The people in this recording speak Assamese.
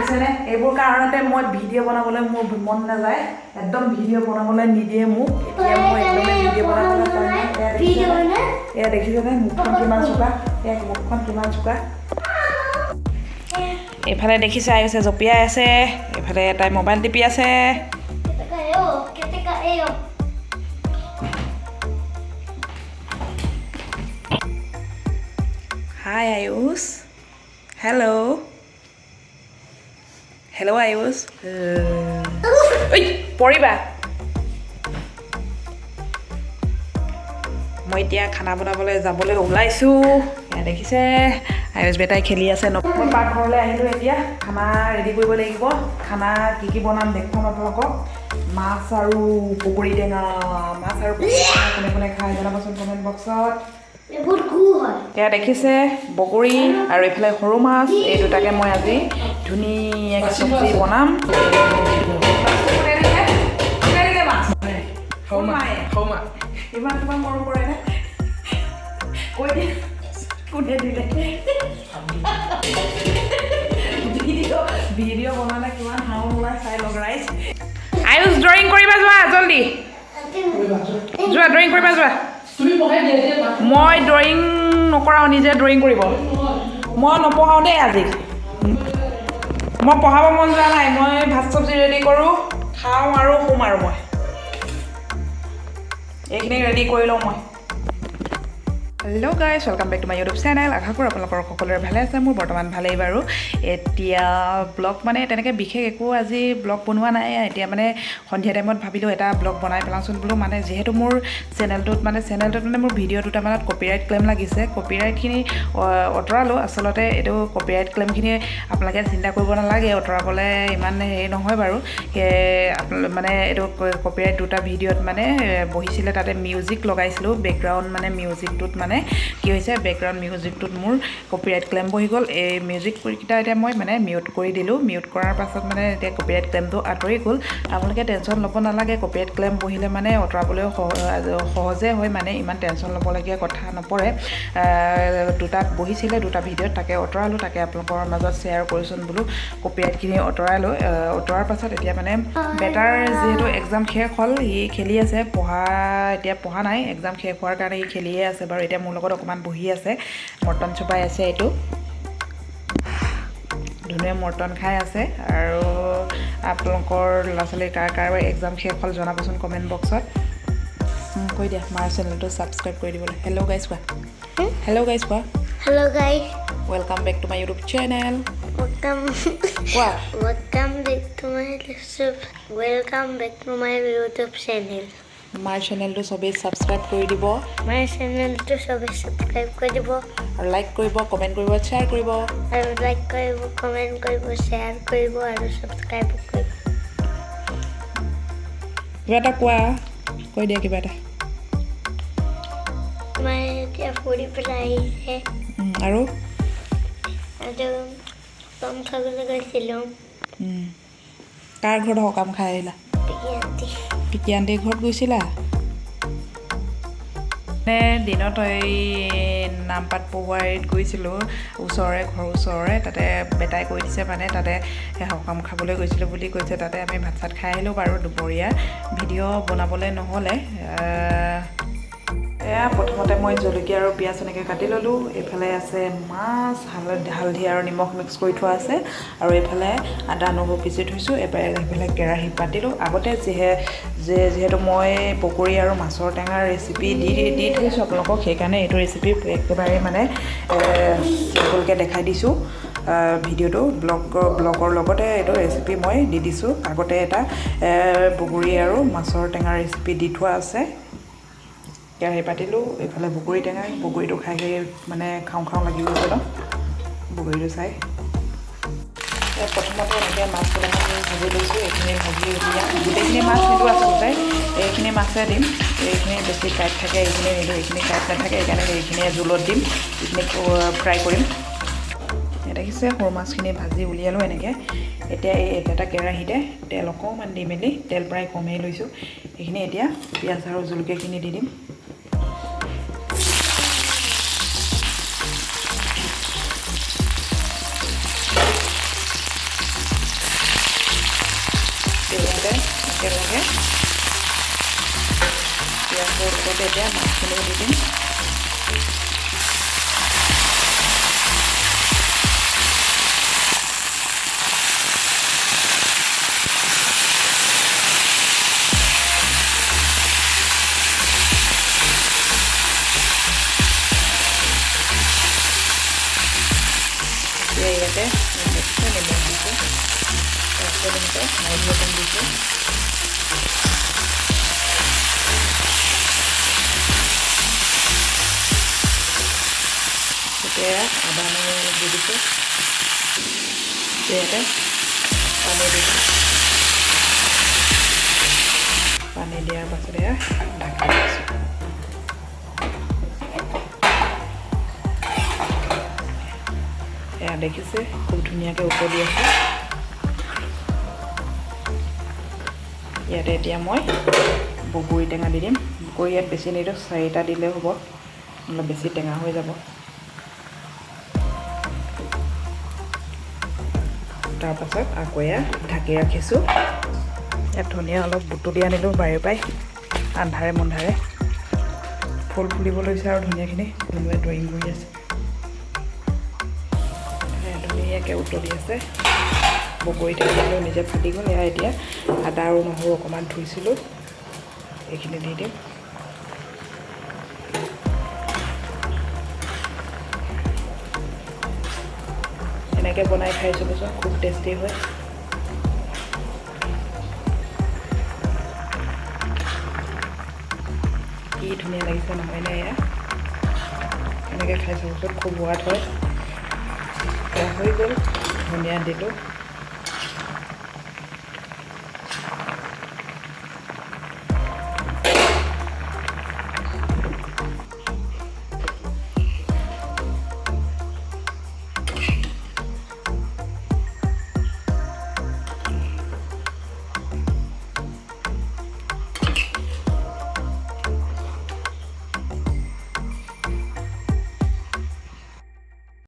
দেখিছেনে এইবোৰ কাৰণতে মই ভিডিঅ' বনাবলৈ মোৰ মন নাযায় একদম ভিডিঅ' বনাবলৈ নিদিয়ে মোক এতিয়া মই একদম ভিডিঅ' বনাবলৈ কাৰণে এয়া দেখিছেনে মুখখন কিমান চোকা এক মুখখন কিমান চোকা এইফালে দেখিছে আহিছে জপিয়াই আছে এইফালে তাই মোবাইল টিপি আছে হাই আয়ুষ হেল্ল' হেল্ল' আয়ুষ ঐ পৰিবা মই এতিয়া খানা বনাবলৈ যাবলৈ ওলাইছোঁ এয়া দেখিছে আয়ুষ বেটাই খেলি আছে মই পাকঘৰলৈ আহিলোঁ এতিয়া খানা ৰেডি কৰিব লাগিব খানা কি বনাম দেখুৱাম আপোনালোকক মাছ আৰু পকৰি টেঙা মাছ আৰু পকৰি টেঙা কোনে কোনে খাই জনাবচোন কমেণ্ট বক্সত এয়া দেখিছে বগৰী আৰু এইফালে সৰু মাছ এই দুটাকে মই আজি ধুনীয়াকৈ চব্জি বনাম ইমান তোমাক মৰম কৰেনে কৈ দিয়ে কোনে দিলে ভিডিঅ' বনালে কিমান হাও ওলাই চাই লগ ৰাইজ আয়ুষ ড্ৰয়িং কৰিবা যোৱা জল্দি যোৱা ড্ৰয়িং কৰিবা যোৱা মই ড্ৰয়িং নকৰাওঁ নিজে ড্ৰয়িং কৰিব মই নপঢ়াওঁ দেই আজি মই পঢ়াব মন যোৱা নাই মই ভাত চব্জি ৰেডি কৰোঁ খাওঁ আৰু শুম আৰু মই এইখিনি ৰেডি কৰি লওঁ মই hello' guys welcome back to my YouTube channel আশা কৰোঁ আপোনালোকৰ সকলোৰে ভালে আছে মোৰ বৰ্তমান ভালেই বাৰু এতিয়া ব্লগ মানে তেনেকৈ বিশেষ একো আজি ব্লগ বনোৱা নাই এতিয়া মানে সন্ধিয়া টাইমত ভাবিলোঁ এটা ব্লগ বনাই পেলাওঁচোন বোলো মানে যিহেতু মোৰ চেনেলটোত মানে মোৰ ভিডিঅ' দুটামানত কপিৰাইট ক্লেইম লাগিছে কপিৰাইটখিনি আঁতৰালোঁ আচলতে এইটো কপিৰাইট ক্লেইমখিনি আপোনালোকে চিন্তা কৰিব নালাগে আঁতৰাবলৈ ইমান হেৰি নহয় বাৰু মানে এইটো কপিৰাইট দুটা ভিডিঅ'ত মানে বহিছিলে তাতে মিউজিক লগাইছিলোঁ বেকগ্ৰাউণ্ড মানে মিউজিকটোত মানে কি হৈছে বেকগ্ৰাউণ্ড মিউজিকটোত মোৰ কপিৰাইট ক্লেইম বহি গ'ল এই মিউজিককেইটা এতিয়া মই মানে মিউট কৰি দিলোঁ মিউট কৰাৰ পাছত মানে এতিয়া কপিৰাইট ক্লেইমটো আঁতৰি গ'ল আপোনালোকে টেনশ্যন ল'ব নালাগে কপিৰাইট ক্লেইম বহিলে মানে আঁতৰাবলৈও সহজে হয় মানে ইমান টেনশ্যন ল'বলগীয়া কথা নপৰে দুটাত বহিছিলে দুটা ভিডিঅ'ত তাকে আঁতৰালোঁ তাকে আপোনালোকৰ মাজত শ্বেয়াৰ কৰিছোন বোলো কপিৰাইটখিনি আঁতৰালোঁ আঁতৰাৰ পাছত এতিয়া মানে বেটাৰ যিহেতু এক্সাম শেষ হ'ল সি খেলি আছে এতিয়া পঢ়া নাই এক্সাম শেষ হোৱাৰ কাৰণে সি খেলিয়ে আছে বাৰু এতিয়া মোৰ লগত অকণমান বহি আছে মৰ্টন চপাই আছে এইটো ধুনীয়া মৰ্টন খাই আছে আৰু আপোনালোকৰ ল'ৰা ছোৱালীৰ কাৰ এক্সাম শেষ হ'ল জনাবচোন কমেণ্ট বক্সত কৈ দিয়া মাৰ চেনেলটো ছাবস্ক্ৰাইব কৰি দিবলৈ হেল্ল' গাইজ কোৱা হেল্ল' গাইজ কোৱা Hello guys. Welcome back to my YouTube channel Welcome back to my YouTube channel. মাৰ চেনেলটো চবেই ছাবস্ক্ৰাইব কৰি দিব My channel to subscribe কৰি দিব আৰু লাইক কৰিব কমেণ্ট কৰিব শ্বেয়াৰ কৰিব আৰু লাইক কৰিব কমেণ্ট কৰিব শ্বেয়াৰ কৰিব আৰু ছাবস্ক্ৰাইব কৰিব কিবা এটা কোৱা কৈ দিয়া কিবা এটা মই এতিয়া ফুৰি পেলাই আহিছে আৰু কাম খাবলৈ গৈছিলোঁ কাৰ ঘৰত সকাম খাই আহিলা পিকি আণ্টিৰ ঘৰত গৈছিলা মানে দিনত এই নামপাত পঢ়ুৱাইত গৈছিলোঁ ঘৰৰ ওচৰৰে তাতে বেটাই কৈ দিছে মানে তাতে সকাম খাবলৈ গৈছিলোঁ বুলি কৈছে তাতে আমি ভাত চাত খাই আহিলোঁ বাৰু দুপৰীয়া ভিডিঅ' বনাবলৈ নহ'লে এয়া প্ৰথমতে মই জলকীয়া আৰু পিঁয়াজ এনেকৈ কাটি ল'লোঁ এইফালে আছে মাছ হালধি আৰু নিমখ মিক্স কৰি থোৱা আছে আৰু এইফালে আদা নহৰু পিচি থৈছোঁ এইফালে কেৰাহী পাতিলোঁ আগতে যিহেতু মই পকৰি আৰু মাছৰ টেঙাৰ ৰেচিপি দি থৈছোঁ আপোনালোকক সেইকাৰণে এইটো ৰেচিপি একেবাৰে মানে চিম্পলকৈ দেখাই দিছোঁ ভিডিঅ'টো ব্লগৰ লগতে এইটো ৰেচিপি মই দি দিছোঁ আগতে এটা পকৰি আৰু মাছৰ টেঙাৰ ৰেচিপি দি থোৱা আছে কেৰাহী পাতিলোঁ এইফালে বগৰীটো খাই মানে খাওঁ লাগি গৈছে ন বগৰীটো চাই প্ৰথমতে এনেকৈ মাছ কেইটামান ভাজি লৈছোঁ এইখিনি ভাজি উলিয়াম গোটেইখিনি মাছ নিদিওঁ আচলতে এইখিনি মাছে দিম এইখিনি বেছি টাইট থাকে এইখিনি নিদিওঁ এইখিনি টাইট নাথাকে সেইকাৰণে এইখিনি জোলত দিম এইখিনি ফ্ৰাই কৰিম দেখিছে সৰু মাছখিনি ভাজি উলিয়ালোঁ এনেকৈ এতিয়া এই এটা কেৰাহীতে তেল অকণমান দি মেলি তেল প্ৰায় কমেই লৈছোঁ এইখিনি এতিয়া পিঁয়াজ আৰু জলকীয়াখিনি দি দিম লগতে এতিয়া মাছখিনি দি দিম। ইয়াতে নিমখ দিছোঁ, তাৰপিছত এনেকৈ মাৰি অকণ দিছোঁ। এতিয়া আদা নহৰু অলপ দি দিছোঁ। ইয়াতে পানী দিছোঁ। পানী দিয়াৰ পাছত এয়া ঢাকি দিছোঁ। এয়া দেখিছে খুব ধুনীয়াকৈ উতলি আছে। ইয়াতে এতিয়া মই বগৰী টেঙা দি দিম। বগৰী ইয়াত বেছি নিদিওঁ, 4টা দিলেও হ'ব, অলপ বেছি টেঙা হৈ যাব। তাৰপাছত আকৌ এয়া ঢাকি ৰাখিছোঁ। ইয়াত ধনিয়া অলপ বুটলি আনিলোঁ বাৰীৰ পৰাই, আন্ধাৰে মুন্ধাৰে ফুল ফুলিব লৈছে আৰু ধনিয়াখিনি কোনোবাই ড্ৰয়িং কৰি আছে। ধুনীয়াকৈ উতলি আছে। বগৰী টেঙাটো নিজে ফাটি গ'ল। এয়া এতিয়া আদা আৰু নহৰু অকণমান ধুইছিলোঁ, এইখিনি দি দিম। এনেকৈ বনাই খাইছোঁ পিছত খুব টেষ্টি হয়। কি ধুনীয়া লাগিছে নহয়নে? এয়া এনেকৈ খাই চাবচোন, খুব সোৱাদ হয়। হৈ গ'ল, ধনিয়া দিলোঁ।